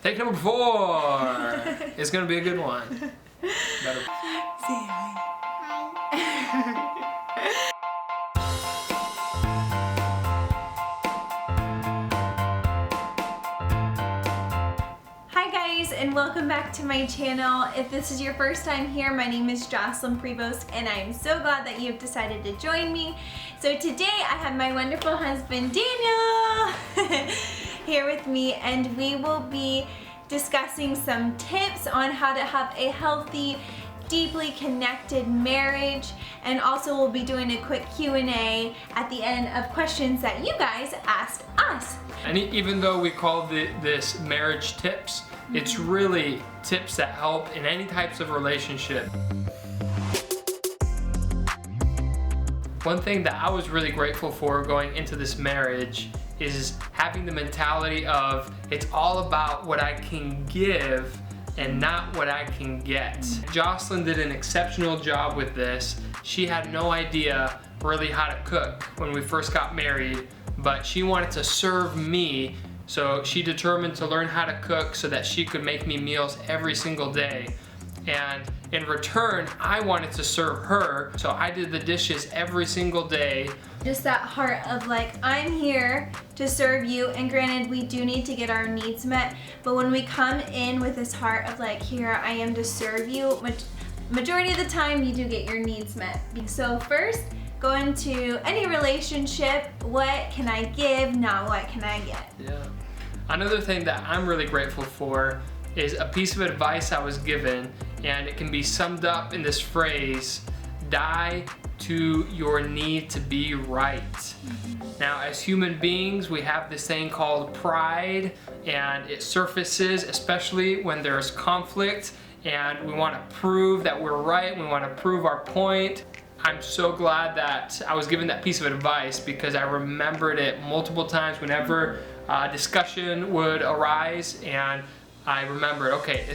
Take number 4. It's gonna be a good one. Better. Say hi. Hi guys, and welcome back to my channel. If this is your first time here, my name is Jocelyn Prevost, and I'm so glad that you've decided to join me. So today I have my wonderful husband Daniel here with me, and we will be discussing some tips on how to have a healthy, deeply connected marriage, and also we'll be doing a quick Q&A at the end of questions that you guys asked us. And even though we call this marriage tips, it's really tips that help in any types of relationship. One thing that I was really grateful for going into this marriage is having the mentality of it's all about what I can give and not what I can get. Jocelyn did an exceptional job with this. She had no idea really how to cook when we first got married, but she wanted to serve me, so she determined to learn how to cook so that she could make me meals every single day. And in return, I wanted to serve her, so I did the dishes every single day. Just that heart of like, I'm here to serve you, and granted we do need to get our needs met, but when we come in with this heart of like, here I am to serve you, majority of the time you do get your needs met. So first, go into any relationship, what can I give, not what can I get. Yeah. Another thing that I'm really grateful for is a piece of advice I was given, and it can be summed up in this phrase: die to your need to be right. Now, as human beings, we have this thing called pride, and it surfaces especially when there's conflict and we want to prove that we're right, we want to prove our point. I'm so glad that I was given that piece of advice, because I remembered it multiple times whenever discussion would arise, and I remembered, okay,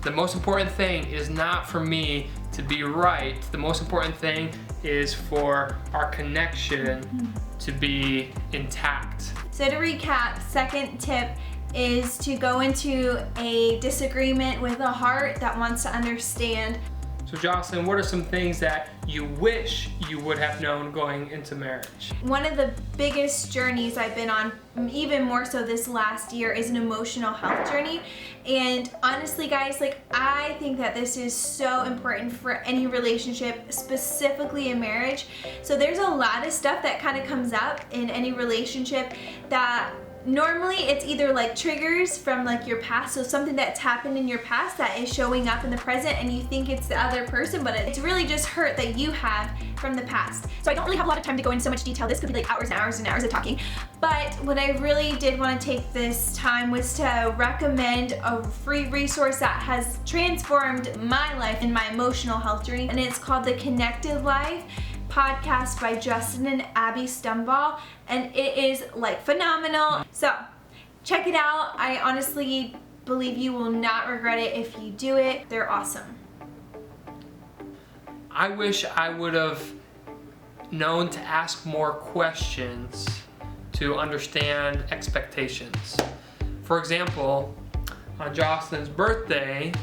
the most important thing is not for me to be right. The most important thing is for our connection to be intact. So to recap, second tip is to go into a disagreement with a heart that wants to understand. So Jocelyn, what are some things that you wish you would have known going into marriage? One of the biggest journeys I've been on, even more so this last year, is an emotional health journey. And honestly guys, like, I think that this is so important for any relationship, specifically in marriage. So there's a lot of stuff that kind of comes up in any relationship that normally it's either like triggers from like your past, so something that's happened in your past that is showing up in the present, and you think it's the other person, but it's really just hurt that you had from the past. So I don't really have a lot of time to go into so much detail. This could be like hours and hours and hours of talking. But what I really did want to take this time was to recommend a free resource that has transformed my life in my emotional health journey, and it's called The Connected Life podcast by Justin and Abby Stumball, and it is like phenomenal. So check it out. I honestly believe you will not regret it if you do it. They're awesome. I wish I would have known to ask more questions to understand expectations. For example, on Jocelyn's birthday,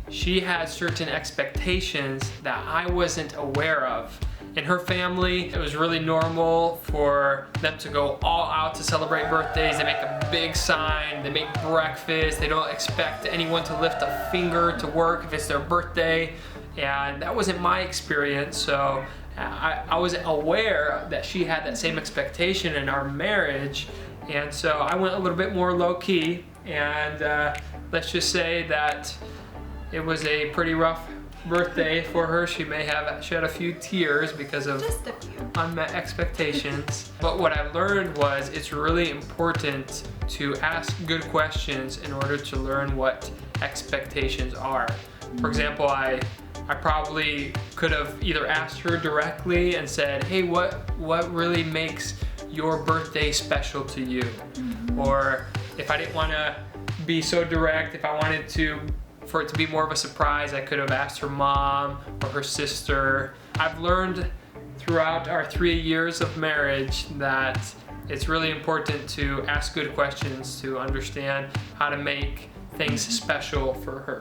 she had certain expectations that I wasn't aware of. In her family, it was really normal for them to go all out to celebrate birthdays. They make a big sign, they make breakfast, they don't expect anyone to lift a finger to work if it's their birthday. And that wasn't my experience, so I wasn't aware that she had that same expectation in our marriage. And so I went a little bit more low-key, and let's just say that it was a pretty rough birthday for her. She may have shed a few tears because of Just a few unmet expectations. But what I learned was it's really important to ask good questions in order to learn what expectations are. For example, I probably could have either asked her directly and said, hey, what really makes your birthday special to you? Or if I didn't want to be so direct, if I wanted for it to be more of a surprise, I could have asked her mom or her sister. I've learned throughout our 3 years of marriage that it's really important to ask good questions to understand how to make things special for her.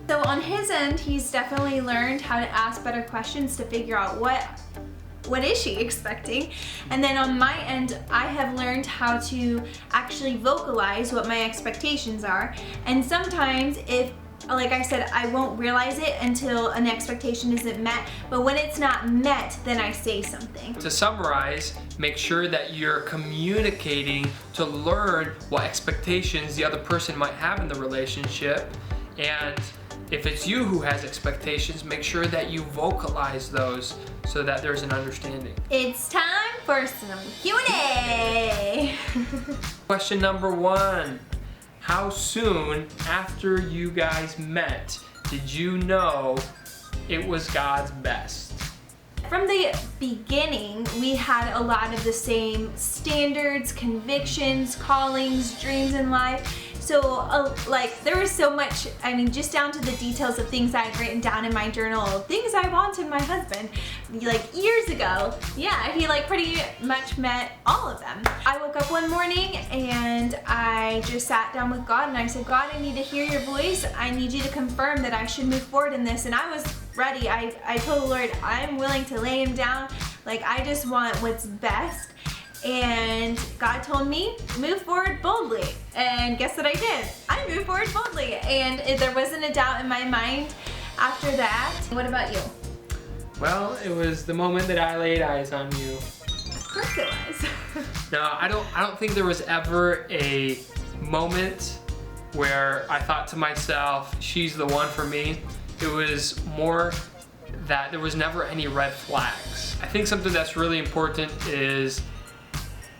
So on his end, he's definitely learned how to ask better questions to figure out what is she expecting. And then on my end, I have learned how to actually vocalize what my expectations are. And sometimes if, like I said, I won't realize it until an expectation isn't met, but when it's not met, then I say something. To summarize, make sure that you're communicating to learn what expectations the other person might have in the relationship. And if it's you who has expectations, make sure that you vocalize those so that there's an understanding. It's time for some Q&A. Question number 1. How soon after you guys met did you know it was God's best? From the beginning, we had a lot of the same standards, convictions, callings, dreams in life. So like there was so much, I mean, just down to the details of things I had written down in my journal, things I want in my husband, like years ago. Yeah, he like pretty much met all of them. I woke up one morning and I just sat down with God and I said, God, I need to hear your voice. I need you to confirm that I should move forward in this. And I was ready. I told the Lord, I'm willing to lay him down. Like I just want what's best. And God told me, move forward boldly. And guess what I did? I moved forward boldly. And there wasn't a doubt in my mind after that. What about you? Well, it was the moment that I laid eyes on you. Of course it was. No, I don't think there was ever a moment where I thought to myself, she's the one for me. It was more that there was never any red flags. I think something that's really important is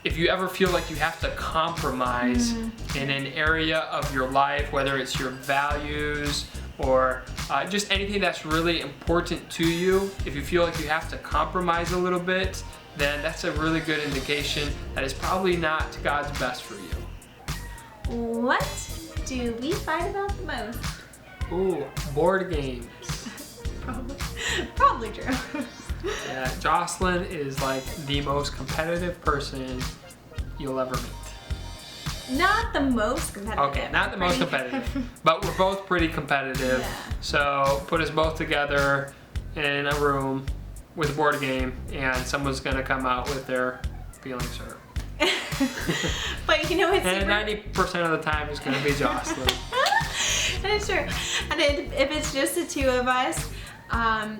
if you ever feel like you have to compromise in an area of your life, whether it's your values or just anything that's really important to you, if you feel like you have to compromise a little bit, then that's a really good indication that it's probably not God's best for you. What do we fight about the most? Ooh, board games. Probably true. Yeah, Jocelyn is like the most competitive person you'll ever meet. Not the most competitive. Okay, not the most competitive, but we're both pretty competitive. Yeah. So put us both together in a room with a board game and someone's gonna come out with their feelings hurt. But you know what's And 90% of the time it's gonna be Jocelyn. That's true. And if it's just the two of us,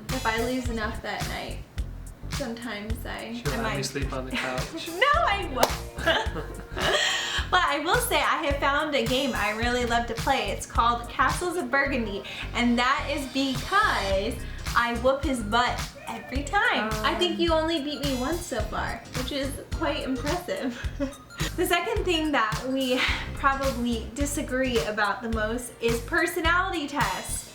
if I lose enough that night, sometimes I Let might me sleep on the couch. No, I won't. But I will say I have found a game I really love to play. It's called Castles of Burgundy, and that is because I whoop his butt every time. I think you only beat me once so far, which is quite impressive. The second thing that we probably disagree about the most is personality tests.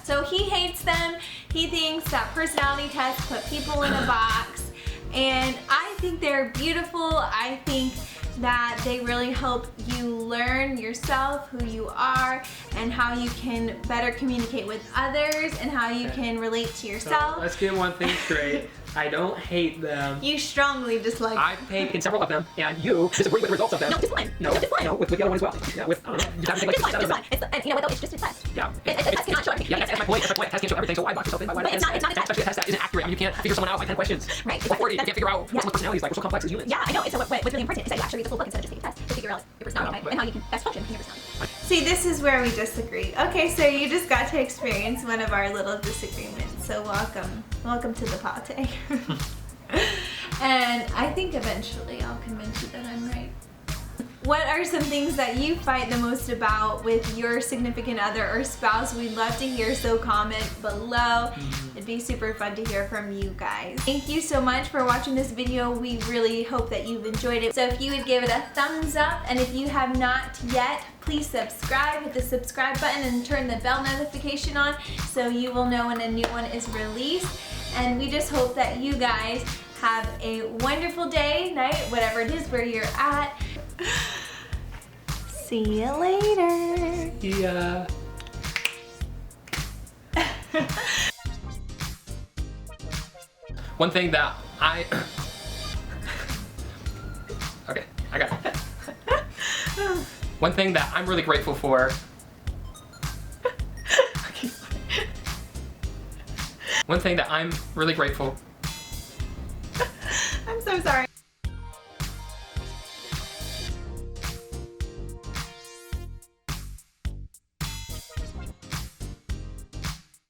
So he hates them. He thinks that personality tests put people in a box, and I think they're beautiful. I think that they really help you learn yourself, who you are, and how you can better communicate with others, and how you can relate to yourself. So let's get one thing straight. I don't hate them. You strongly dislike them. I've taken several of them, and you disagree with the results of them. No, just one. No, just one. no, with the other one as well. Yeah, with you have to take like Just one, 7 just of them. one. And you know what though, it's just a test. Yeah, A test cannot show everything. Yeah, that's my point. That's my point. A test can't show everything. So why box yourself in? Why But it's not a test. Especially a test that isn't accurate. I mean, you can't figure someone out by 10 questions. Right. Or 40. You can't figure out what Yeah. someone's personality is like. We're so complex as humans. Yeah, I know. So what's really important is that you actually read the full book instead of just take a test to figure out your personality type and how you can best function in your personality. See, this is where we disagree. Okay, so you just got to experience one of our little disagreements. So welcome. Welcome to the party. And I think eventually I'll convince you that I'm right. What are some things that you fight the most about with your significant other or spouse? We'd love to hear, so comment below. It'd be super fun to hear from you guys. Thank you so much for watching this video. We really hope that you've enjoyed it. So if you would give it a thumbs up, and if you have not yet, please subscribe, hit the subscribe button and turn the bell notification on so you will know when a new one is released. And we just hope that you guys have a wonderful day, night, whatever it is where you're at. See you later. Yeah. One thing that I... Okay, I got it. One thing that I'm really grateful for. One thing that I'm really grateful. I'm so sorry.